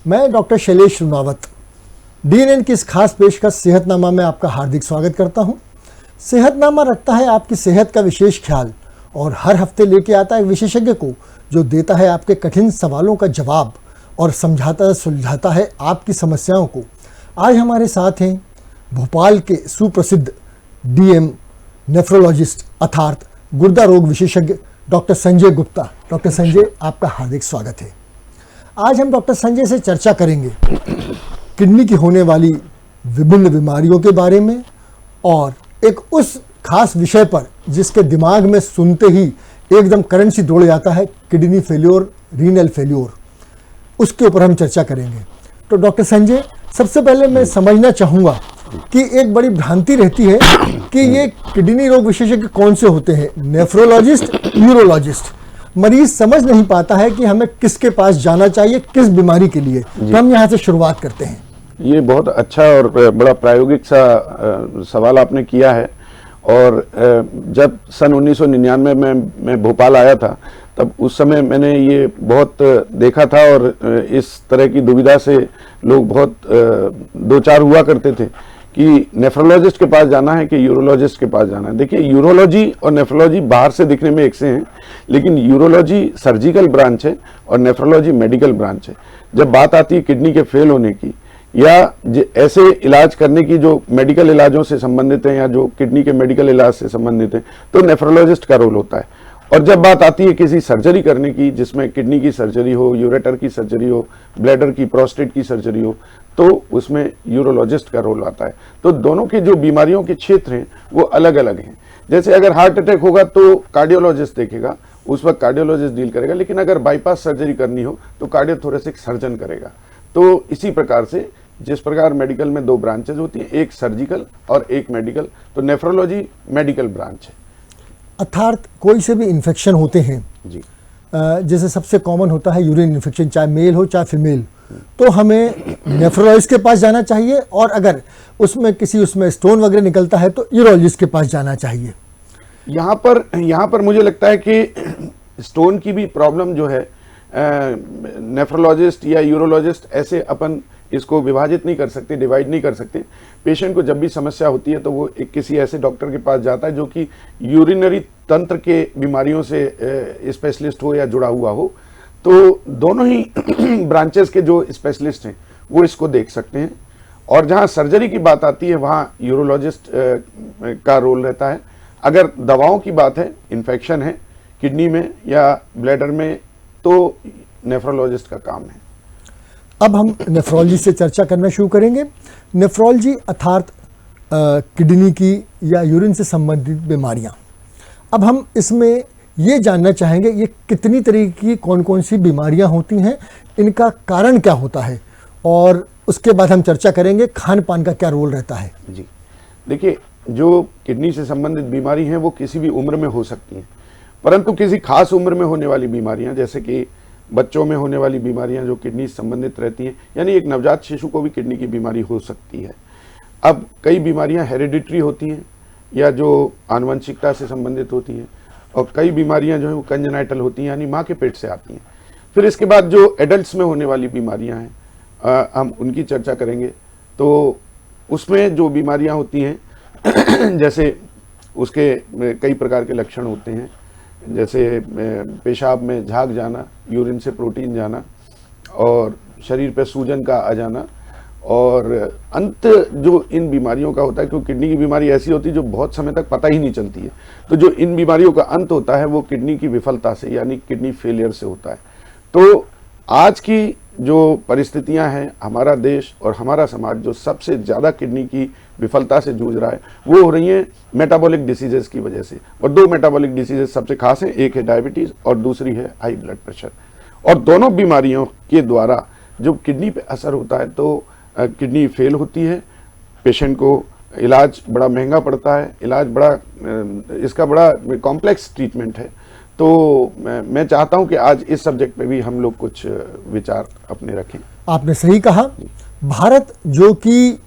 मैं doctor Shailesh रुनावत DNN की इस खास पेशकश सेहतनामा में आपका हार्दिक स्वागत करता हूं। सेहतनामा रखता है आपकी सेहत का विशेष ख्याल और हर हफ्ते लेके आता है विशेषज्ञ को जो देता है आपके कठिन सवालों का जवाब और समझाता सुलझाता है आपकी समस्याओं को। आज हमारे साथ हैं भोपाल के सुप्रसिद्ध डीएम नेफ्रोलॉजिस्ट अर्थात गुर्दा रोग विशेषज्ञ डॉक्टर संजय गुप्ता। डॉक्टर संजय, आपका हार्दिक स्वागत है। आज हम डॉक्टर संजय से चर्चा करेंगे किडनी की होने वाली विभिन्न बीमारियों के बारे में और एक उस खास विषय पर जिसके दिमाग में सुनते ही एकदम करंट सी दौड़ जाता है, किडनी फेल्योर, रीनल फेल्योर, उसके ऊपर हम चर्चा करेंगे। तो डॉक्टर संजय, सबसे पहले मैं समझना चाहूँगा कि एक बड़ी भ्रांति रहती है कि ये किडनी रोग विशेषज्ञ कौन से होते हैं, नेफ्रोलॉजिस्ट, यूरोलॉजिस्ट। मरीज समझ नहीं पाता है कि हमें किसके पास जाना चाहिए, किस बीमारी के लिए। तो हम यहाँ से शुरुआत करते हैं। ये बहुत अच्छा और बड़ा प्रायोगिक सा सवाल आपने किया है। और जब सन 1999 में मैं भोपाल आया था, तब उस समय मैंने ये बहुत देखा था और इस तरह की दुविधा से लोग बहुत दो चार हुआ करते थे कि नेफ्रोलॉजिस्ट के पास जाना है कि यूरोलॉजिस्ट के पास जाना है। देखिए, यूरोलॉजी और नेफ्रोलॉजी बाहर से दिखने में एक से हैं, लेकिन यूरोलॉजी सर्जिकल ब्रांच है और नेफ्रोलॉजी मेडिकल ब्रांच है। जब बात आती है किडनी के फेल होने की या ऐसे इलाज करने की जो मेडिकल इलाजों से संबंधित है या जो किडनी के मेडिकल इलाज से संबंधित है, तो नेफ्रोलॉजिस्ट का रोल होता है। और जब बात आती है किसी सर्जरी करने की, जिसमें किडनी की सर्जरी हो, यूरेटर की सर्जरी हो, ब्लैडर की, प्रोस्टेट की सर्जरी हो, तो उसमें यूरोलॉजिस्ट का रोल आता है। तो दोनों के जो बीमारियों के क्षेत्र हैं वो अलग अलग हैं। जैसे अगर हार्ट अटैक होगा तो कार्डियोलॉजिस्ट देखेगा, उस वक्त कार्डियोलॉजिस्ट डील करेगा, लेकिन अगर बाईपास सर्जरी करनी हो तो कार्डियोथोरेसिक सर्जन करेगा। तो इसी प्रकार से जिस प्रकार मेडिकल में दो ब्रांचेज होती हैं, एक सर्जिकल और एक मेडिकल, तो नेफ्रोलॉजी मेडिकल ब्रांच है। अर्थात कोई से भी इन्फेक्शन होते हैं जी, जैसे सबसे कॉमन होता है यूरिन इन्फेक्शन, चाहे मेल हो चाहे फीमेल, तो हमें नेफ्रोलॉजिस्ट के पास जाना चाहिए, और अगर उसमें स्टोन वगैरह निकलता है तो यूरोलॉजिस्ट के पास जाना चाहिए। यहाँ पर मुझे लगता है कि स्टोन की भी प्रॉब्लम जो है, नेफ्रोलॉजिस्ट या यूरोलॉजिस्ट ऐसे अपन इसको विभाजित नहीं कर सकते, डिवाइड नहीं कर सकते। पेशेंट को जब भी समस्या होती है तो वो किसी ऐसे डॉक्टर के पास जाता है जो कि यूरिनरी तंत्र के बीमारियों से स्पेशलिस्ट हो या जुड़ा हुआ हो। तो दोनों ही ब्रांचेस के जो स्पेशलिस्ट हैं वो इसको देख सकते हैं। और जहाँ सर्जरी की बात आती है वहाँ यूरोलॉजिस्ट का रोल रहता है। अगर दवाओं की बात है, इन्फेक्शन है किडनी में या ब्लैडर में, तो नेफ्रोलॉजिस्ट का काम है। अब हम नेफ्रोलॉजी से चर्चा करना शुरू करेंगे। नेफ्रोलॉजी अर्थात किडनी की या यूरिन से संबंधित बीमारियां। अब हम इसमें ये जानना चाहेंगे ये कितनी तरह की कौन कौन सी बीमारियां होती हैं, इनका कारण क्या होता है, और उसके बाद हम चर्चा करेंगे खान पान का क्या रोल रहता है। जी, देखिए, जो किडनी से संबंधित बीमारी हैं वो किसी भी उम्र में हो सकती हैं, परंतु किसी खास उम्र में होने वाली बीमारियां, जैसे कि बच्चों में होने वाली बीमारियां जो किडनी से संबंधित रहती हैं, यानी एक नवजात शिशु को भी किडनी की बीमारी हो सकती है। अब कई बीमारियां हेरिडिटरी होती हैं या जो आनुवंशिकता से संबंधित होती हैं, और कई बीमारियां जो है वो कंजेनाइटल होती हैं, यानी माँ के पेट से आती हैं। फिर इसके बाद जो एडल्ट्स में होने वाली बीमारियां हैं, हम उनकी चर्चा करेंगे। तो उसमें जो बीमारियां होती हैं जैसे उसके कई प्रकार के लक्षण होते हैं, जैसे पेशाब में झाग जाना, यूरिन से प्रोटीन जाना, और शरीर पे सूजन का आ जाना। और अंत जो इन बीमारियों का होता है, क्योंकि किडनी की बीमारी ऐसी होती है जो बहुत समय तक पता ही नहीं चलती है, तो जो इन बीमारियों का अंत होता है वो किडनी की विफलता से, यानी किडनी फेलियर से होता है। तो आज की जो परिस्थितियां हैं, हमारा देश और हमारा समाज जो सबसे ज़्यादा किडनी की विफलता से जूझ रहा है वो हो रही हैं मेटाबॉलिक डिसीजेस की वजह से। और दो मेटाबॉलिक डिसीजेस सबसे खास हैं, एक है डायबिटीज़ और दूसरी है हाई ब्लड प्रेशर। और दोनों बीमारियों के द्वारा जो किडनी पे असर होता है तो किडनी फेल होती है, पेशेंट को इलाज बड़ा महंगा पड़ता है, इलाज बड़ा इसका बड़ा कॉम्प्लेक्स ट्रीटमेंट है। तो मैं चाहता हूं कि आज इस सब्जेक्ट पे भी हम लोग कुछ विचार अपने रखें। आपने सही कहा। भारत जो कि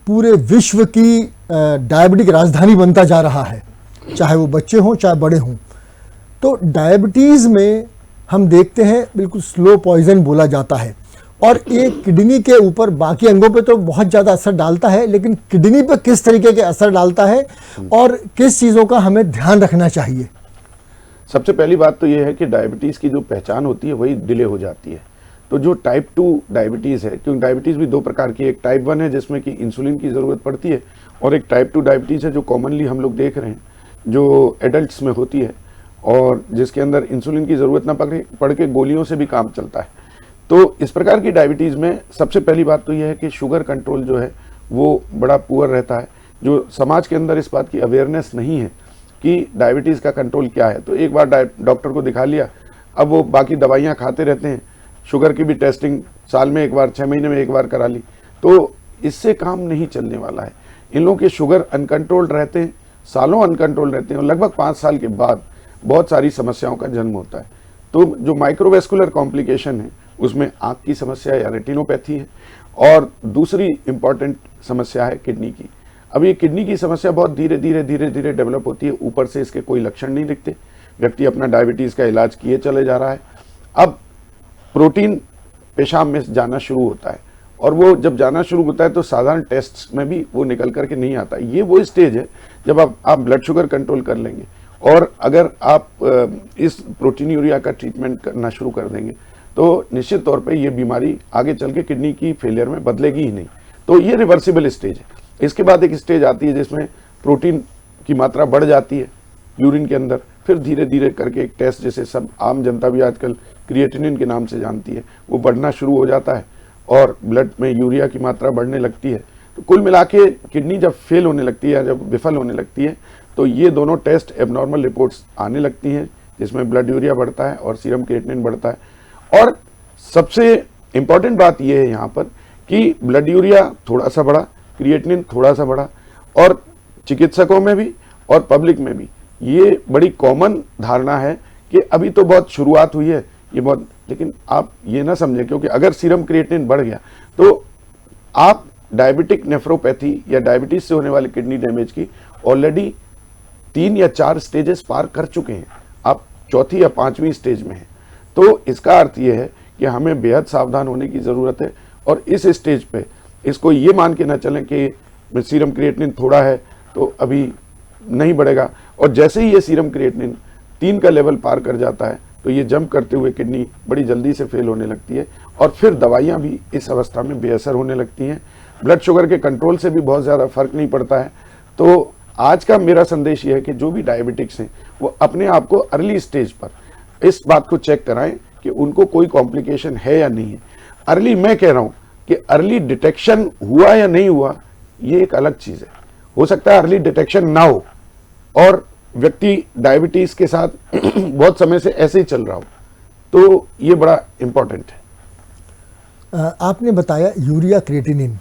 पूरे विश्व की डायबिटिक राजधानी बनता जा रहा है, चाहे वो बच्चे हों चाहे बड़े हों, तो डायबिटीज़ में हम देखते हैं बिल्कुल स्लो पॉइजन बोला जाता है, और ये किडनी के ऊपर बाकी अंगों पे तो बहुत ज़्यादा असर डालता है, लेकिन किडनी पे किस तरीके के असर डालता है और किस चीज़ों का हमें ध्यान रखना चाहिए? सबसे पहली बात तो ये है कि डायबिटीज़ की जो पहचान होती है वही डिले हो जाती है। तो जो टाइप 2 डायबिटीज़ है, क्योंकि डायबिटीज़ भी दो प्रकार की है, एक टाइप 1 है जिसमें कि इंसुलिन की ज़रूरत पड़ती है, और एक टाइप 2 डायबिटीज़ है जो कॉमनली हम लोग देख रहे हैं, जो एडल्ट्स में होती है और जिसके अंदर इंसुलिन की ज़रूरत ना पड़ के गोलियों से भी काम चलता है। तो इस प्रकार की डायबिटीज़ में सबसे पहली बात तो यह है कि शुगर कंट्रोल जो है वो बड़ा पुअर रहता है। जो समाज के अंदर इस बात की अवेयरनेस नहीं है कि डायबिटीज़ का कंट्रोल क्या है, तो एक बार डॉक्टर को दिखा लिया, अब वो बाकी दवाइयाँ खाते रहते हैं। शुगर की भी टेस्टिंग साल में एक बार, 6 महीने में एक बार करा ली, तो इससे काम नहीं चलने वाला है। इन लोगों के शुगर अनकंट्रोल्ड रहते हैं, सालों अनकंट्रोल रहते हैं, और लगभग 5 साल के बाद बहुत सारी समस्याओं का जन्म होता है। तो जो माइक्रोवेस्कुलर कॉम्प्लिकेशन है उसमें आँख की समस्या या रेटिनोपैथी है, और दूसरी इंपॉर्टेंट समस्या है किडनी की। अब ये किडनी की समस्या बहुत धीरे धीरे डेवलप होती है, ऊपर से इसके कोई लक्षण नहीं दिखते, व्यक्ति अपना डायबिटीज़ का इलाज किए चले जा रहा है। अब प्रोटीन पेशाब में जाना शुरू होता है, और वो जब जाना शुरू होता है तो साधारण टेस्ट में भी वो निकल करके नहीं आता। ये वो स्टेज है जब आप ब्लड शुगर कंट्रोल कर लेंगे, और अगर आप इस प्रोटीन यूरिया का ट्रीटमेंट करना शुरू कर देंगे तो निश्चित तौर पे ये बीमारी आगे चल के किडनी की फेलियर में बदलेगी ही नहीं। तो ये रिवर्सिबल स्टेज है। इसके बाद एक स्टेज आती है जिसमें प्रोटीन की मात्रा बढ़ जाती है यूरिन के अंदर, फिर धीरे धीरे करके एक टेस्ट जैसे सब आम जनता भी आजकल क्रिएटिनिन के नाम से जानती है, वो बढ़ना शुरू हो जाता है और ब्लड में यूरिया की मात्रा बढ़ने लगती है। तो कुल मिला के किडनी जब फेल होने लगती है या जब विफल होने लगती है तो ये दोनों टेस्ट एबनॉर्मल रिपोर्ट्स आने लगती हैं, जिसमें ब्लड यूरिया बढ़ता है और सीरम क्रिएटिनिन बढ़ता है। और सबसे इंपॉर्टेंट बात यह है यहाँ पर कि ब्लड यूरिया थोड़ा सा बढ़ा, क्रिएटिनिन थोड़ा सा बढ़ा, और चिकित्सकों में भी और पब्लिक में भी ये बड़ी कॉमन धारणा है कि अभी तो बहुत शुरुआत हुई है, ये बहुत, लेकिन आप ये ना समझें, क्योंकि अगर सीरम क्रिएटिनिन बढ़ गया तो आप डायबिटिक नेफ्रोपैथी या डायबिटीज से होने वाली किडनी डैमेज की ऑलरेडी 3 या 4 स्टेजेस पार कर चुके हैं, आप चौथी या 5वीं स्टेज में हैं। तो इसका अर्थ ये है कि हमें बेहद सावधान होने की ज़रूरत है, और इस स्टेज पे इसको ये मान के ना चलें कि सीरम क्रिएटिनिन थोड़ा है तो अभी नहीं बढ़ेगा, और जैसे ही ये सीरम क्रिएटिनिन 3 का लेवल पार कर जाता है तो ये जंप करते हुए किडनी बड़ी जल्दी से फेल होने लगती है, और फिर दवाइयाँ भी इस अवस्था में बेअसर होने लगती हैं। ब्लड शुगर के कंट्रोल से भी बहुत ज़्यादा फर्क नहीं पड़ता है। तो आज का मेरा संदेश ये है कि जो भी डायबिटिक्स हैं वो अपने आप को अर्ली स्टेज पर इस बात को चेक कराएं कि उनको कोई कॉम्प्लिकेशन है या नहीं है। अर्ली, मैं कह रहा हूं कि अर्ली डिटेक्शन हुआ या नहीं हुआ ये एक अलग चीज है। हो सकता है अर्ली डिटेक्शन ना हो और व्यक्ति डायबिटीज के साथ बहुत समय से ऐसे ही चल रहा हो, तो ये बड़ा इंपॉर्टेंट है। आपने बताया urea creatinine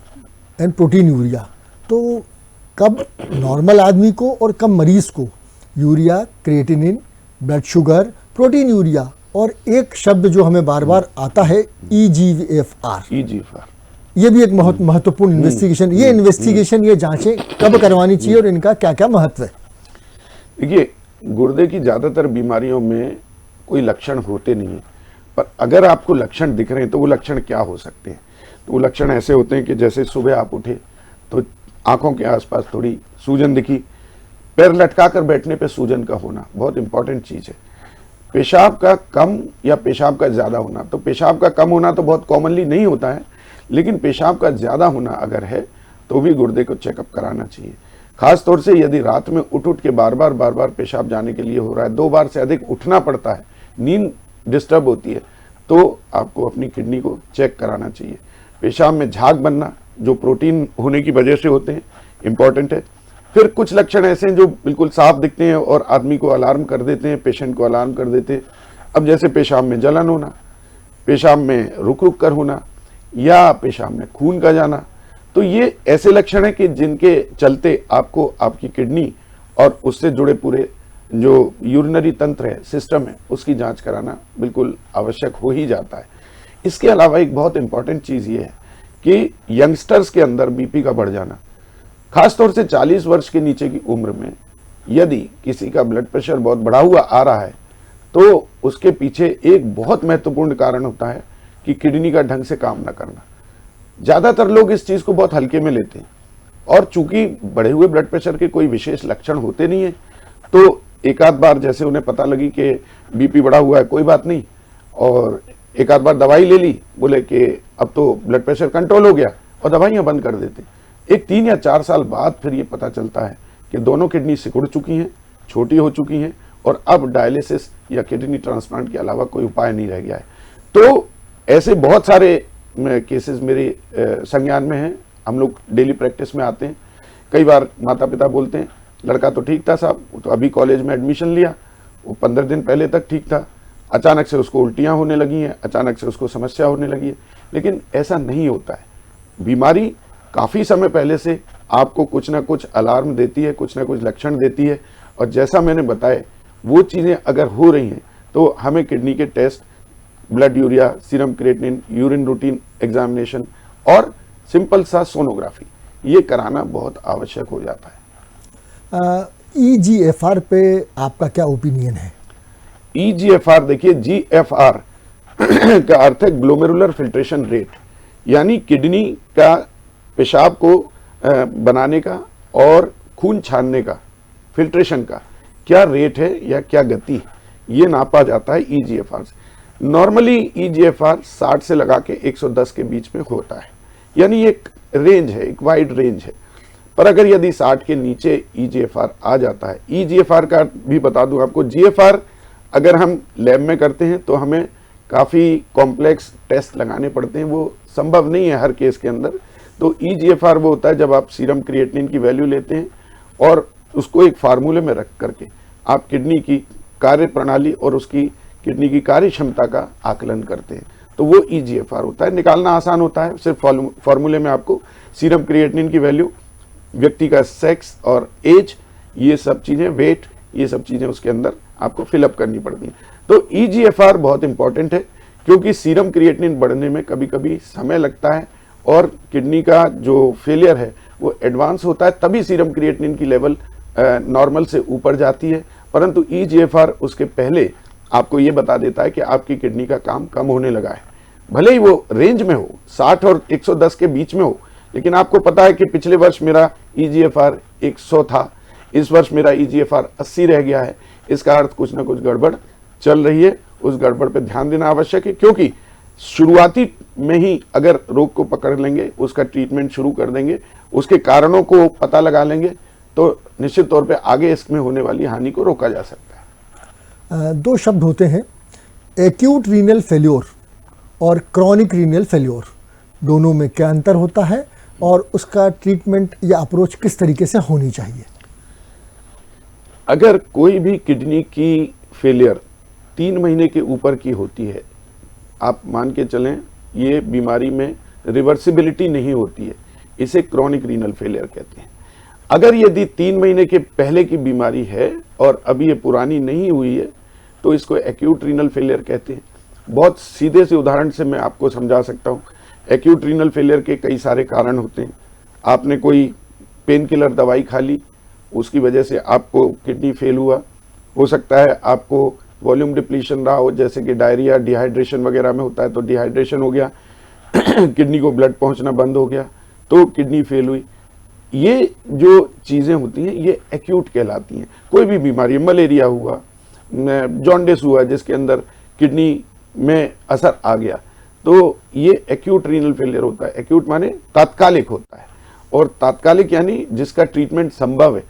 and protein urea, तो कब नॉर्मल आदमी को और कब मरीज को urea creatinine, blood sugar, protein urea, और एक शब्द जो हमें बार बार आता है EGFR, ये भी एक बहुत महत्वपूर्ण इन्वेस्टिगेशन, ये इन्वेस्टिगेशन, ये जांचें कब करवानी चाहिए और इनका क्या क्या महत्व है? देखिए, गुर्दे की ज़्यादातर बीमारियों में कोई लक्षण होते नहीं है, पर अगर आपको लक्षण दिख रहे हैं तो वो लक्षण क्या हो सकते हैं? तो वो लक्षण ऐसे होते हैं कि जैसे सुबह आप उठे तो आंखों के आसपास थोड़ी सूजन दिखी, पैर लटका कर बैठने पे सूजन का होना बहुत इंपॉर्टेंट चीज़ है। पेशाब का कम या पेशाब का ज़्यादा होना, तो पेशाब का कम होना तो बहुत कॉमनली नहीं होता है, लेकिन पेशाब का ज़्यादा होना अगर है तो भी गुर्दे को चेकअप कराना चाहिए। खास तौर से यदि रात में उठ के बार बार पेशाब जाने के लिए हो रहा है, 2 बार से अधिक उठना पड़ता है, नींद डिस्टर्ब होती है, तो आपको अपनी किडनी को चेक कराना चाहिए। पेशाब में झाग बनना जो प्रोटीन होने की वजह से होते हैं, इंपॉर्टेंट है। फिर कुछ लक्षण ऐसे हैं जो बिल्कुल साफ दिखते हैं और आदमी को अलार्म कर देते हैं, पेशेंट को अलार्म कर देते हैं। अब जैसे पेशाब में जलन होना, पेशाब में रुक रुक कर होना, या पेशाब में खून का जाना, तो ये ऐसे लक्षण हैं कि जिनके चलते आपको आपकी किडनी और उससे जुड़े पूरे जो यूरिनरी तंत्र है, सिस्टम है, उसकी जांच कराना बिल्कुल आवश्यक हो ही जाता है। इसके अलावा एक बहुत इंपॉर्टेंट चीज़ ये है कि यंगस्टर्स के अंदर बीपी का बढ़ जाना, खासतौर से 40 वर्ष के नीचे की उम्र में यदि किसी का ब्लड प्रेशर बहुत बढ़ा हुआ आ रहा है तो उसके पीछे एक बहुत महत्वपूर्ण कारण होता है कि किडनी का ढंग से काम ना करना। ज़्यादातर लोग इस चीज़ को बहुत हल्के में लेते हैं, और चूंकि बढ़े हुए ब्लड प्रेशर के कोई विशेष लक्षण होते नहीं है, तो एक आध बार जैसे उन्हें पता लगी कि बीपी बढ़ा हुआ है, कोई बात नहीं, और एक आध बार दवाई ले ली, बोले कि अब तो ब्लड प्रेशर कंट्रोल हो गया, और दवाइयाँ बंद कर देते। एक 3 या 4 साल बाद फिर ये पता चलता है कि दोनों किडनी सिकुड़ चुकी हैं, छोटी हो चुकी हैं, और अब डायलिसिस या किडनी ट्रांसप्लांट के अलावा कोई उपाय नहीं रह गया है। तो ऐसे बहुत सारे केसेस मेरे संज्ञान में हैं, हम लोग डेली प्रैक्टिस में आते हैं। कई बार माता पिता बोलते हैं लड़का तो ठीक था साहब, वो तो अभी कॉलेज में एडमिशन लिया, वो 15 दिन पहले तक ठीक था, अचानक से उसको उल्टियाँ होने लगी हैं, अचानक से उसको समस्या होने लगी है। लेकिन ऐसा नहीं होता है। बीमारी काफ़ी समय पहले से आपको कुछ ना कुछ अलार्म देती है, कुछ ना कुछ लक्षण देती है, और जैसा मैंने बताया वो चीज़ें अगर हो रही हैं तो हमें किडनी के test, blood urea, serum creatinine, urine routine examination और सिंपल सा सोनोग्राफी ये कराना बहुत आवश्यक हो जाता है। EGFR पे आपका क्या ओपिनियन है? EGFR देखिए, GFR का अर्थ है ग्लोमेरुलर फिल्ट्रेशन रेट, यानी किडनी का पेशाब को बनाने का और खून छानने का, फिल्ट्रेशन का क्या रेट है या क्या गति है, ये नापा जाता है EGFR से। नॉर्मली EGFR 60 से लगा के 110 के बीच में होता है, यानी एक रेंज है, एक वाइड रेंज है। पर अगर यदि 60 के नीचे EGFR आ जाता है, EGFR का भी बता दूं आपको, GFR अगर हम लैब में करते हैं तो हमें काफ़ी कॉम्प्लेक्स टेस्ट लगाने पड़ते हैं, वो संभव नहीं है हर केस के अंदर। तो EGFR वो होता है जब आप सीरम क्रिएटिनिन की वैल्यू लेते हैं और उसको एक फार्मूले में रख करके आप किडनी की कार्य प्रणाली और उसकी किडनी की कार्य क्षमता का आकलन करते हैं, तो वो EGFR होता है। निकालना आसान होता है, सिर्फ फार्मूले में आपको सीरम क्रिएटिनिन की वैल्यू, व्यक्ति का सेक्स और एज, ये सब चीज़ें, वेट, ये सब चीज़ें उसके अंदर आपको फिलअप करनी पड़ती हैं। तो EGFR बहुत इंपॉर्टेंट है, क्योंकि सीरम क्रिएटिनिन बढ़ने में कभी कभी समय लगता है और किडनी का जो फेलियर है वो एडवांस होता है, तभी सीरम क्रिएटिनिन की लेवल नॉर्मल से ऊपर जाती है। परंतु EGFR उसके पहले आपको ये बता देता है कि आपकी किडनी का काम कम होने लगा है, भले ही वो रेंज में हो, 60 और 110 के बीच में हो, लेकिन आपको पता है कि पिछले वर्ष मेरा EGFR 100 था, इस वर्ष मेरा EGFR 80 रह गया है, इसका अर्थ कुछ ना कुछ गड़बड़ चल रही है। उस गड़बड़ पे ध्यान देना आवश्यक है, क्योंकि शुरुआती में ही अगर रोग को पकड़ लेंगे, उसका ट्रीटमेंट शुरू कर देंगे, उसके कारणों को पता लगा लेंगे, तो निश्चित तौर पे आगे इसमें होने वाली हानि को रोका जा सकता है। 2 शब्द होते हैं, एक्यूट रीनल फेल्योर और क्रॉनिक रीनल फेल्योर, दोनों में क्या अंतर होता है और उसका ट्रीटमेंट या अप्रोच किस तरीके से होनी चाहिए? अगर कोई भी किडनी की फेलियर 3 महीने के ऊपर की होती है, आप मान के चलें ये बीमारी में रिवर्सिबिलिटी नहीं होती है, इसे क्रॉनिक रीनल फेलियर कहते हैं। अगर यदि 3 महीने के पहले की बीमारी है और अभी ये पुरानी नहीं हुई है, तो इसको एक्यूट रीनल फेलियर कहते हैं। बहुत सीधे से उदाहरण से मैं आपको समझा सकता हूँ। एक्यूट रीनल फेलियर के कई सारे कारण होते हैं। आपने कोई पेन किलर दवाई खा ली, उसकी वजह से आपको किडनी फेल हुआ, हो सकता है आपको वॉल्यूम डिप्लीशन रहा हो, जैसे कि डायरिया, डिहाइड्रेशन वगैरह में होता है, तो डिहाइड्रेशन हो गया किडनी को ब्लड पहुंचना बंद हो गया, तो किडनी फेल हुई। ये जो चीज़ें होती हैं ये एक्यूट कहलाती हैं। कोई भी बीमारी, मलेरिया हुआ, जॉन्डिस हुआ जिसके अंदर किडनी में असर आ गया, तो ये एक्यूट रीनल फेलियर होता है। एक्यूट माने तात्कालिक होता है, और तात्कालिक यानी जिसका ट्रीटमेंट संभव है।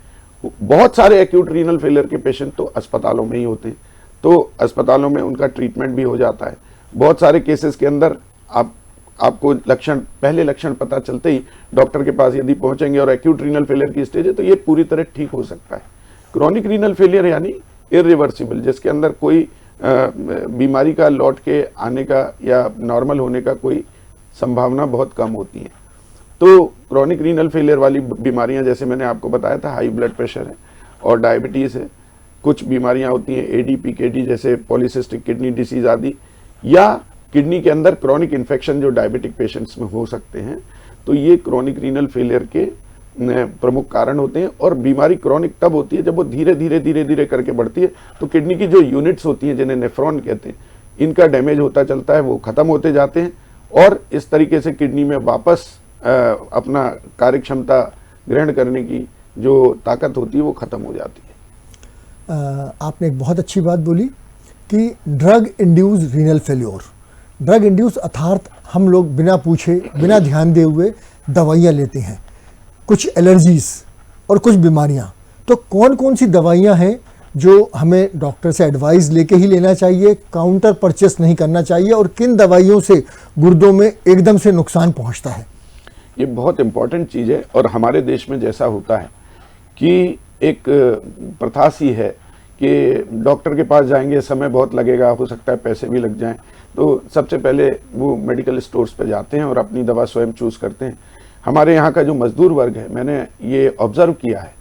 बहुत सारे एक्यूट रीनल फेलियर के पेशेंट तो अस्पतालों में ही होते हैं, तो अस्पतालों में उनका ट्रीटमेंट भी हो जाता है। बहुत सारे केसेस के अंदर आपको पहले लक्षण पता चलते ही डॉक्टर के पास यदि पहुंचेंगे और एक्यूट रीनल फेलियर की स्टेज है तो ये पूरी तरह ठीक हो सकता है। क्रॉनिक रीनल फेलियर यानी इरिवर्सिबल, जिसके अंदर कोई बीमारी का लौट के आने का या नॉर्मल होने का कोई संभावना बहुत कम होती है। तो क्रॉनिक रीनल फेलियर वाली बीमारियां, जैसे मैंने आपको बताया था, हाई ब्लड प्रेशर है और डायबिटीज़ है। कुछ बीमारियां होती हैं AD, PKD जैसे पॉलीसिस्टिक किडनी डिसीज आदि, या किडनी के अंदर क्रॉनिक इन्फेक्शन जो डायबिटिक पेशेंट्स में हो सकते हैं। तो ये क्रॉनिक रीनल फेलियर के प्रमुख कारण होते हैं। और बीमारी क्रॉनिक तब होती है जब वो धीरे धीरे करके बढ़ती है। तो किडनी की जो यूनिट्स होती हैं, जिन्हें नेफ्रॉन कहते हैं, इनका डैमेज होता चलता है, वो खत्म होते जाते हैं और इस तरीके से किडनी में वापस अपना कार्यक्षमता ग्रहण करने की जो ताकत होती है वो खत्म हो जाती है। आपने एक बहुत अच्छी बात बोली कि drug induce renal failure, drug induce अर्थात हम लोग बिना पूछे बिना ध्यान दिए हुए दवाइयाँ लेते हैं, कुछ एलर्जीज और कुछ बीमारियाँ। तो कौन कौन सी दवाइयाँ हैं जो हमें डॉक्टर से एडवाइस लेके ही लेना चाहिए, काउंटर परचेस नहीं करना चाहिए, और किन दवाइयों से गुर्दों में एकदम से नुकसान पहुंचता है? ये बहुत इंपॉर्टेंट चीज़ है और हमारे देश में जैसा होता है कि एक प्रथा सी है कि डॉक्टर के पास जाएंगे, समय बहुत लगेगा, हो सकता है पैसे भी लग जाएं, तो सबसे पहले वो मेडिकल स्टोर्स पे जाते हैं और अपनी दवा स्वयं चूज करते हैं। हमारे यहाँ का जो मजदूर वर्ग है, मैंने ये ऑब्जर्व किया है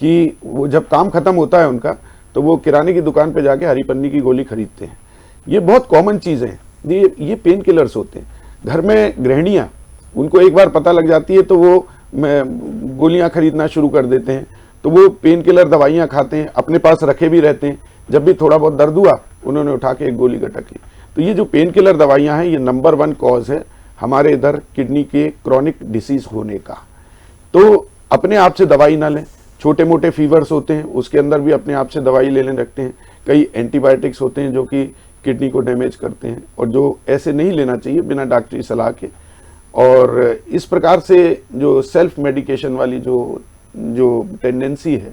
कि वो जब काम खत्म होता है उनका, तो वो किराने की दुकान पे जाके हरी पन्नी की गोली खरीदते हैं। ये बहुत कॉमन चीज़ है, ये पेन किलर्स होते हैं। घर में गृहिणियाँ, उनको एक बार पता लग जाती है तो वो गोलियां खरीदना शुरू कर देते हैं, तो वो पेन किलर दवाइयाँ खाते हैं, अपने पास रखे भी रहते हैं। जब भी थोड़ा बहुत दर्द हुआ, उन्होंने उठा के एक गोली गटक ली। तो ये जो पेन किलर दवाइयाँ हैं, ये नंबर 1 कॉज है हमारे इधर किडनी के क्रॉनिक डिसीज होने का। तो अपने आप से दवाई ना लें। छोटे मोटे फीवर्स होते हैं, उसके अंदर भी अपने आप से दवाई लेने लगते हैं। कई एंटीबायोटिक्स होते हैं जो कि किडनी को डैमेज करते हैं और जो ऐसे नहीं लेना चाहिए बिना डॉक्टरी सलाह के। और इस प्रकार से जो सेल्फ मेडिकेशन वाली जो टेंडेंसी है,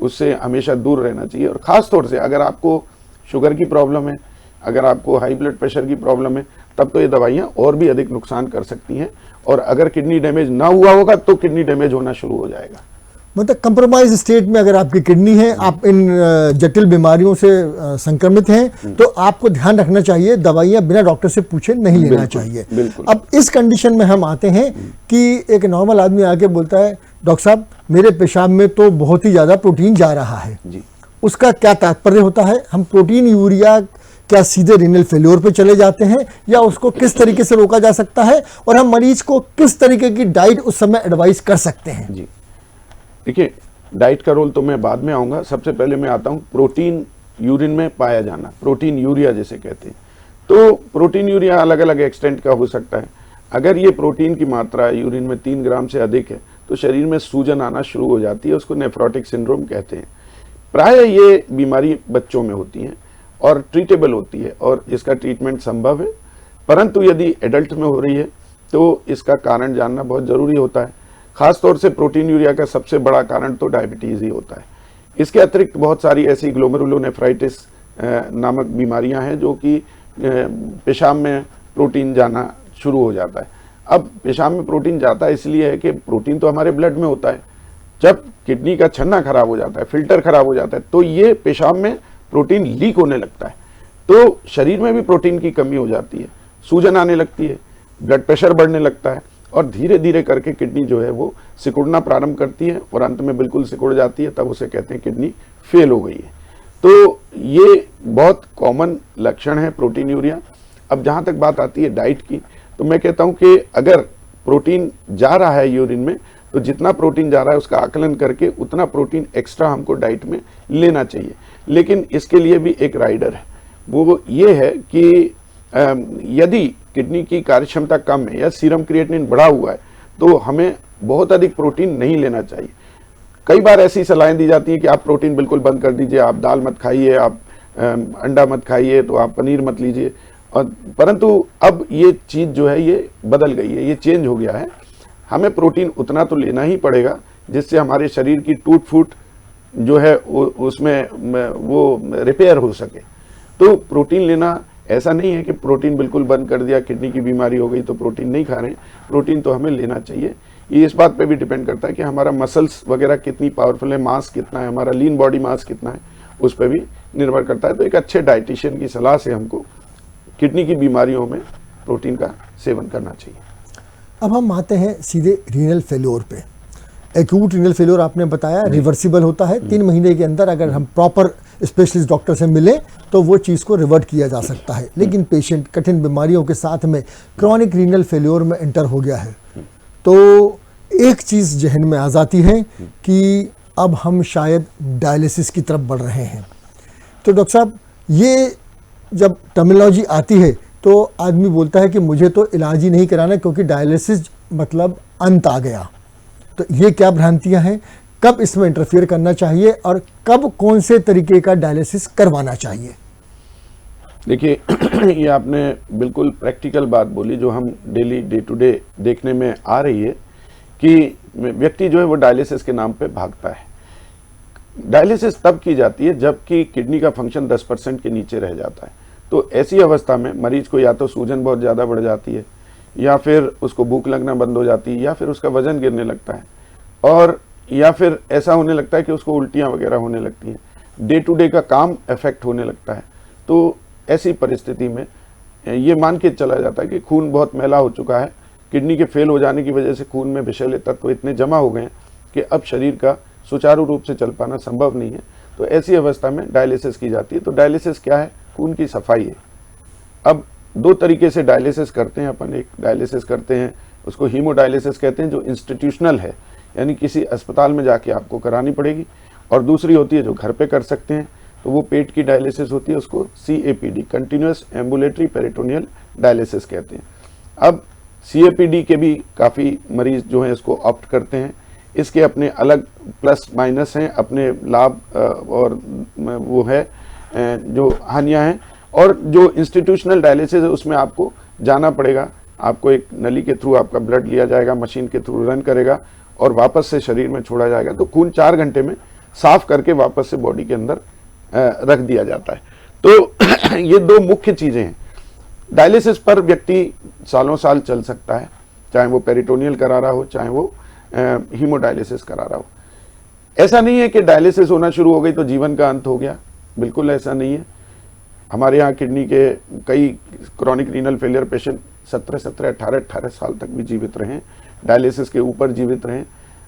उससे हमेशा दूर रहना चाहिए। और ख़ास तौर से अगर आपको शुगर की प्रॉब्लम है, अगर आपको हाई ब्लड प्रेशर की प्रॉब्लम है, तब तो ये दवाइयाँ और भी अधिक नुकसान कर सकती हैं। और अगर किडनी डैमेज ना हुआ होगा तो किडनी डैमेज होना शुरू हो जाएगा। मतलब कंप्रोमाइज स्टेट में अगर आपकी किडनी है, आप इन जटिल बीमारियों से संक्रमित हैं, तो आपको ध्यान रखना चाहिए, दवाइयां बिना डॉक्टर से पूछे नहीं लेना चाहिए। अब इस कंडीशन में हम आते हैं कि एक नॉर्मल आदमी आके बोलता है, डॉक्टर साहब मेरे पेशाब में तो बहुत ही ज़्यादा प्रोटीन जा रहा है जी। उसका क्या तात्पर्य होता है? हम प्रोटीन यूरिया क्या सीधे रीनल फेल्योर पे चले जाते हैं, या उसको किस तरीके से रोका जा सकता है, और हम मरीज को किस तरीके की डाइट उस समय एडवाइस कर सकते हैं? जी, देखिए, डाइट का रोल तो मैं बाद में आऊँगा। सबसे पहले मैं आता हूँ प्रोटीन यूरिन में पाया जाना, प्रोटीन यूरिया जिसे कहते हैं। तो प्रोटीन यूरिया अलग अलग एक्सटेंट का हो सकता है। अगर ये प्रोटीन की मात्रा यूरिन में 3 ग्राम से अधिक है तो शरीर में सूजन आना शुरू हो जाती है, उसको नेफ्रोटिक सिंड्रोम कहते हैं। प्राय ये बीमारी बच्चों में होती है और ट्रीटेबल होती है और इसका ट्रीटमेंट संभव है, परंतु यदि एडल्ट में हो रही है तो इसका कारण जानना बहुत ज़रूरी होता है। खासतौर से प्रोटीन यूरिया का सबसे बड़ा कारण तो डायबिटीज़ ही होता है। इसके अतिरिक्त बहुत सारी ऐसी ग्लोमेरुलोनेफ्राइटिस नामक बीमारियां हैं जो कि पेशाब में प्रोटीन जाना शुरू हो जाता है। अब पेशाब में प्रोटीन जाता है इसलिए है कि प्रोटीन तो हमारे ब्लड में होता है। जब किडनी का छन्ना खराब हो जाता है, फिल्टर खराब हो जाता है, तो ये पेशाब में प्रोटीन लीक होने लगता है, तो शरीर में भी प्रोटीन की कमी हो जाती है, सूजन आने लगती है, ब्लड प्रेशर बढ़ने लगता है और धीरे धीरे करके किडनी जो है वो सिकुड़ना प्रारंभ करती है और अंत में बिल्कुल सिकुड़ जाती है। तब उसे कहते हैं किडनी फेल हो गई है। तो ये बहुत कॉमन लक्षण है प्रोटीन यूरिया। अब जहाँ तक बात आती है डाइट की, तो मैं कहता हूँ कि अगर प्रोटीन जा रहा है यूरिन में, तो जितना प्रोटीन जा रहा है उसका आकलन करके उतना प्रोटीन एक्स्ट्रा हमको डाइट में लेना चाहिए। लेकिन इसके लिए भी एक राइडर है, वो ये है कि यदि किडनी की कार्यक्षमता कम है या सीरम क्रिएटिनिन बढ़ा हुआ है तो हमें बहुत अधिक प्रोटीन नहीं लेना चाहिए। कई बार ऐसी सलाहें दी जाती हैं कि आप प्रोटीन बिल्कुल बंद कर दीजिए, आप दाल मत खाइए, आप अंडा मत खाइए, तो आप पनीर मत लीजिए। और परंतु अब ये चीज़ जो है ये बदल गई है, ये चेंज हो गया है। हमें प्रोटीन उतना तो लेना ही पड़ेगा जिससे हमारे शरीर की टूट फूट जो है उसमें वो रिपेयर हो सके। तो प्रोटीन लेना ऐसा नहीं है कि प्रोटीन बिल्कुल बंद कर दिया, किडनी की बीमारी हो गई तो प्रोटीन नहीं खा रहे हैं। प्रोटीन तो हमें लेना चाहिए। ये इस बात पे भी डिपेंड करता है कि हमारा मसल्स वगैरह कितनी पावरफुल है, मास कितना है, हमारा लीन बॉडी मास कितना है, उस पर भी निर्भर करता है। तो एक अच्छे डाइटिशियन की सलाह से हमको किडनी की बीमारियों में प्रोटीन का सेवन करना चाहिए। अब हम आते हैं सीधे रीनल फेल्योर पे। एक्यूट रीनल फेल्योर आपने बताया रिवर्सिबल होता है, 3 महीने के अंदर अगर हम प्रॉपर स्पेशलिस्ट डॉक्टर से मिलें तो वो चीज़ को रिवर्ट किया जा सकता है। लेकिन पेशेंट कठिन बीमारियों के साथ में क्रॉनिक रीनल फेल्योर में एंटर हो गया है, तो एक चीज़ जहन में आ जाती है कि अब हम शायद डायलिसिस की तरफ बढ़ रहे हैं। तो डॉक्टर साहब, ये जब टर्मिनोलॉजी आती है तो आदमी बोलता है कि मुझे तो इलाज ही नहीं कराना क्योंकि डायलिसिस मतलब अंत आ गया। तो ये क्या भ्रांतियां हैं, कब इसमें इंटरफियर करना चाहिए और कब कौन से तरीके का डायलिसिस करवाना चाहिए? देखिए ये आपने बिल्कुल प्रैक्टिकल बात बोली जो हम डेली डे टू डे देखने में आ रही है कि व्यक्ति जो है वो डायलिसिस के नाम पे भागता है। डायलिसिस तब की जाती है जबकि किडनी का फंक्शन 10% के नीचे रह जाता है। तो ऐसी अवस्था में मरीज को या तो सूजन बहुत ज़्यादा बढ़ जाती है, या फिर उसको भूख लगना बंद हो जाती है, या फिर उसका वजन गिरने लगता है, और या फिर ऐसा होने लगता है कि उसको उल्टियाँ वगैरह होने लगती हैं, डे टू डे का काम इफेक्ट होने लगता है। तो ऐसी परिस्थिति में ये मान के चला जाता है कि खून बहुत मैला हो चुका है, किडनी के फेल हो जाने की वजह से खून में विषैले तत्व इतने जमा हो गए हैं कि अब शरीर का सुचारू रूप से चल पाना संभव नहीं है। तो ऐसी अवस्था में डायलिसिस की जाती है। तो डायलिसिस क्या है? खून की सफाई है। अब दो तरीके से डायलिसिस करते हैं अपन। एक डायलिसिस करते हैं, उसको हीमोडायलिसिस कहते हैं, जो इंस्टीट्यूशनल है, यानी किसी अस्पताल में जाके आपको करानी पड़ेगी, और दूसरी होती है जो घर पे कर सकते हैं, तो वो पेट की डायलिसिस होती है, उसको CAPD continuous ambulatory peritoneal dialysis कहते हैं। अब CAPD के भी काफ़ी मरीज जो हैं इसको ऑप्ट करते हैं। इसके अपने अलग प्लस माइनस हैं, अपने लाभ और वो है जो हानियां हैं। और जो इंस्टीट्यूशनल डायलिसिस है उसमें आपको जाना पड़ेगा, आपको एक नली के थ्रू आपका ब्लड लिया जाएगा, मशीन के थ्रू रन करेगा और वापस से शरीर में छोड़ा जाएगा। तो खून 4 घंटे में साफ करके वापस से बॉडी के अंदर रख दिया जाता है। तो ये दो मुख्य चीज़ें हैं। डायलिसिस पर व्यक्ति सालों साल चल सकता है, चाहे वो पेरिटोनियल करा रहा हो, चाहे वो हीमोडायलिसिस करा रहा हो। ऐसा नहीं है कि डायलिसिस होना शुरू हो गई तो जीवन का अंत हो गया, बिल्कुल ऐसा नहीं है। हमारे यहाँ किडनी के कई क्रॉनिक रीनल फेलियर पेशेंट 17, 18 साल तक भी जीवित रहे, डायलिसिस के ऊपर जीवित रहे।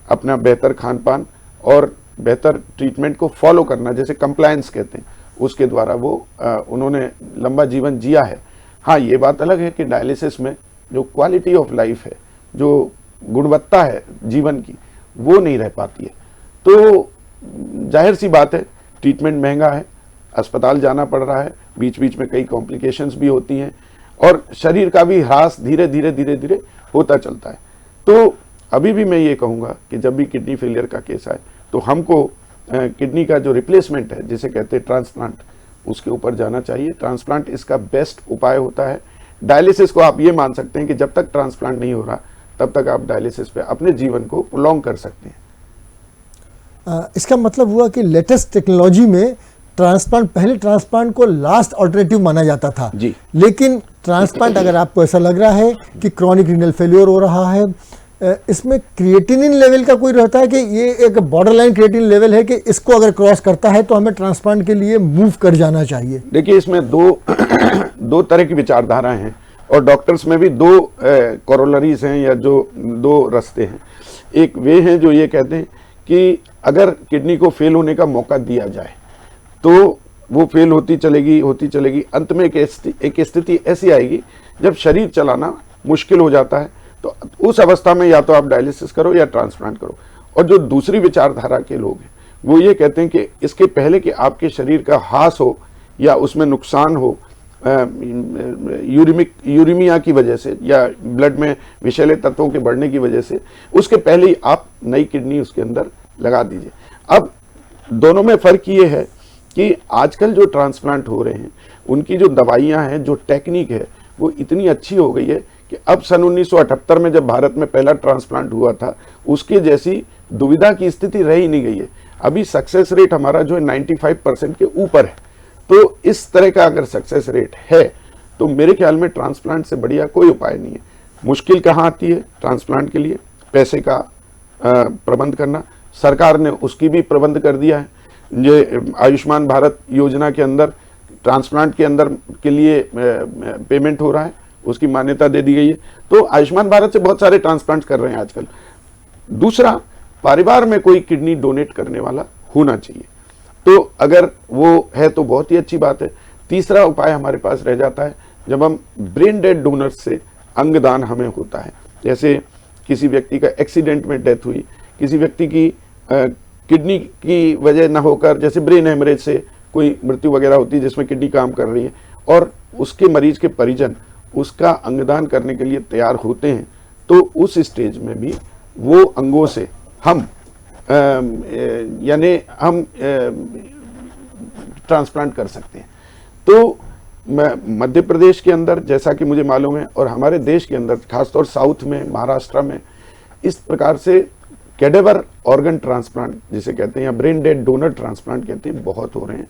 अपना बेहतर खान पान और बेहतर ट्रीटमेंट को फॉलो करना, जैसे कंप्लायंस कहते हैं, उसके द्वारा वो उन्होंने लंबा जीवन जिया है। हाँ, ये बात अलग है कि डायलिसिस में जो क्वालिटी ऑफ लाइफ है, जो गुणवत्ता है जीवन की, वो नहीं रह पाती है। तो जाहिर सी बात है, ट्रीटमेंट महंगा है, अस्पताल जाना पड़ रहा है, बीच बीच में कई कॉम्प्लिकेशंस भी होती हैं, और शरीर का भी ह्रास धीरे धीरे होता चलता है। तो अभी भी मैं ये कहूँगा कि जब भी किडनी फेलियर का केस आए तो हमको किडनी का जो रिप्लेसमेंट है, जिसे कहते हैं ट्रांसप्लांट, उसके ऊपर जाना चाहिए। ट्रांसप्लांट इसका बेस्ट उपाय होता है। डायलिसिस को आप ये मान सकते हैं कि जब तक ट्रांसप्लांट नहीं हो रहा तब तक आप डायलिसिस पे अपने जीवन को प्रोलॉन्ग कर सकते हैं। इसका मतलब हुआ कि लेटेस्ट टेक्नोलॉजी में ट्रांसप्लांट, पहले ट्रांसप्लांट को लास्ट ऑल्टरनेटिव माना जाता था जी। लेकिन ट्रांसप्लांट, अगर आपको ऐसा लग रहा है कि क्रॉनिक रीनल फेलियर हो रहा है, इसमें क्रिएटिनिन लेवल का कोई रहता है कि ये एक बॉर्डरलाइन क्रिएटिनिन लेवल है कि इसको अगर क्रॉस करता है तो हमें ट्रांसप्लांट के लिए मूव कर जाना चाहिए? देखिए, इसमें दो तरह की विचारधाराएं हैं, और डॉक्टर्स में भी दो कोरोलरीज हैं, या जो दो रास्ते हैं। एक वे हैं जो ये कहते हैं कि अगर किडनी को फेल होने का मौका दिया जाए तो वो फेल होती चलेगी, अंत में एक स्थिति ऐसी आएगी जब शरीर चलाना मुश्किल हो जाता है। तो उस अवस्था में या तो आप डायलिसिस करो या ट्रांसप्लांट करो। और जो दूसरी विचारधारा के लोग हैं वो ये कहते हैं कि इसके पहले कि आपके शरीर का ह्रास हो या उसमें नुकसान हो, यूरिमिया की वजह से या ब्लड में विषैले तत्वों के बढ़ने की वजह से, उसके पहले ही आप नई किडनी उसके अंदर लगा दीजिए। अब दोनों में फ़र्क ये है कि आजकल जो ट्रांसप्लांट हो रहे हैं उनकी जो दवाइयां हैं, जो टेक्निक है, वो इतनी अच्छी हो गई है कि अब सन 1978 में जब भारत में पहला ट्रांसप्लांट हुआ था, उसके जैसी दुविधा की स्थिति रह ही नहीं गई है। अभी सक्सेस रेट हमारा जो है 95% के ऊपर है। तो इस तरह का अगर सक्सेस रेट है तो मेरे ख्याल में ट्रांसप्लांट से बढ़िया कोई उपाय नहीं है। मुश्किल कहाँ आती है ट्रांसप्लांट के लिए? पैसे का प्रबंध करना। सरकार ने उसकी भी प्रबंध कर दिया है। ये आयुष्मान भारत योजना के अंदर ट्रांसप्लांट के अंदर के लिए पेमेंट हो रहा है, उसकी मान्यता दे दी गई है। तो आयुष्मान भारत से बहुत सारे ट्रांसप्लांट कर रहे हैं आजकल। दूसरा, परिवार में कोई किडनी डोनेट करने वाला होना चाहिए, तो अगर वो है तो बहुत ही अच्छी बात है। तीसरा उपाय हमारे पास रह जाता है जब हम ब्रेन डेड डोनर्स से अंगदान हमें होता है। जैसे किसी व्यक्ति का एक्सीडेंट में डेथ हुई, किसी व्यक्ति की किडनी की वजह न होकर, जैसे ब्रेन हेमरेज से कोई मृत्यु वगैरह होती है जिसमें किडनी काम कर रही है, और उसके मरीज के परिजन उसका अंगदान करने के लिए तैयार होते हैं, तो उस स्टेज में भी वो अंगों से हम यानी हम ट्रांसप्लांट कर सकते हैं। तो मध्य प्रदेश के अंदर, जैसा कि मुझे मालूम है, और हमारे देश के अंदर खासतौर साउथ में, महाराष्ट्र में इस प्रकार से कैडेवर ऑर्गन ट्रांसप्लांट जिसे कहते हैं, या ब्रेन डेड डोनर ट्रांसप्लांट कहते हैं, बहुत हो रहे हैं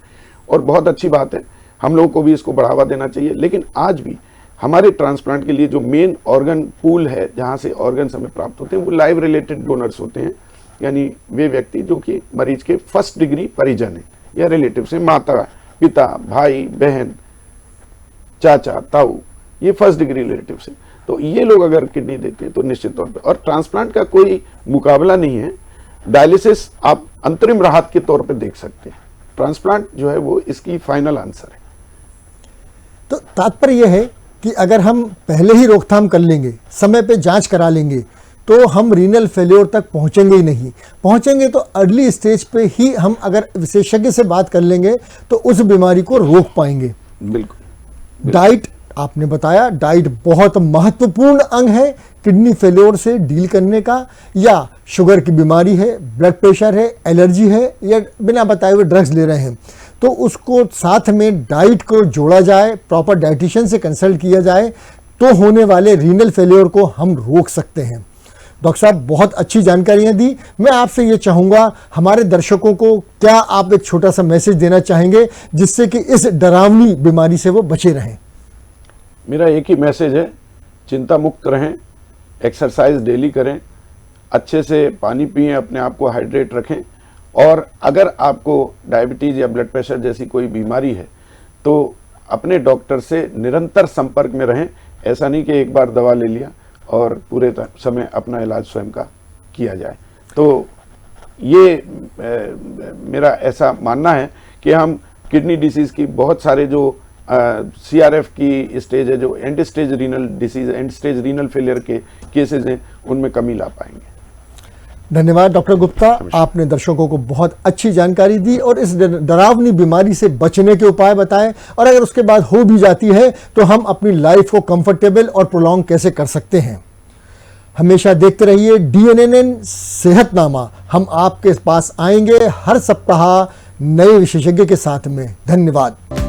और बहुत अच्छी बात है। हम लोगों को भी इसको बढ़ावा देना चाहिए। लेकिन आज भी हमारे ट्रांसप्लांट के लिए जो मेन ऑर्गन पूल है, जहाँ से ऑर्गन हमें प्राप्त होते हैं, वो लाइव रिलेटेड डोनर्स होते हैं, यानी वे व्यक्ति जो कि मरीज के फर्स्ट डिग्री परिजन हैं या रिलेटिव से, माता, पिता, भाई, बहन, चाचा, ताऊ, ये फर्स्ट डिग्री रिलेटिव से। तो ये लोग अगर किडनी देते हैं तो निश्चित तौर पे, और ट्रांसप्लांट का कोई मुकाबला नहीं है। डायलिसिस आप अंतरिम राहत के तौर पे देख सकते हैं, ट्रांसप्लांट जो है वो इसकी फाइनल आंसर है। तो तात्पर्य यह है कि अगर हम पहले ही रोकथाम कर लेंगे, समय पे जांच करा लेंगे, तो हम रीनल फेल्योर तक पहुंचेंगे ही नहीं। पहुंचेंगे तो अर्ली स्टेज पे ही हम अगर विशेषज्ञ से बात कर लेंगे तो उस बीमारी को रोक पाएंगे। बिल्कुल। डाइट, आपने बताया, डाइट बहुत महत्वपूर्ण अंग है किडनी फेल्योर से डील करने का, या शुगर की बीमारी है, ब्लड प्रेशर है, एलर्जी है, या बिना बताए हुए ड्रग्स ले रहे हैं, तो उसको साथ में डाइट को जोड़ा जाए, प्रॉपर डाइटिशियन से कंसल्ट किया जाए, तो होने वाले रीनल फेल्योर को हम रोक सकते हैं। डॉक्टर साहब, बहुत अच्छी जानकारियां दी। मैं आपसे ये चाहूँगा, हमारे दर्शकों को क्या आप एक छोटा सा मैसेज देना चाहेंगे जिससे कि इस डरावनी बीमारी से वो बचे रहें? मेरा एक ही मैसेज है, चिंता मुक्त रहें, एक्सरसाइज डेली करें, अच्छे से पानी पिएं, अपने आप को हाइड्रेट रखें, और अगर आपको डायबिटीज़ या ब्लड प्रेशर जैसी कोई बीमारी है तो अपने डॉक्टर से निरंतर संपर्क में रहें। ऐसा नहीं कि एक बार दवा ले लिया और पूरे समय अपना इलाज स्वयं का किया जाए। तो ये मेरा ऐसा मानना है कि हम किडनी डिसीज़ की बहुत सारे जो CRF की स्टेज है, जो and stage renal disease, and stage renal failure के केसेस हैं, उनमें कमी ला पाएंगे। धन्यवाद डॉक्टर गुप्ता, आपने दर्शकों को बहुत अच्छी जानकारी दी और इस डरावनी बीमारी से बचने के उपाय बताए, और अगर उसके बाद हो भी जाती है तो हम अपनी लाइफ को कंफर्टेबल और प्रोलॉन्ग कैसे कर सकते हैं। हमेशा देखते रहिए DNNN सेहतनामा। हम आपके पास आएंगे हर सप्ताह नए विशेषज्ञ के साथ में। धन्यवाद।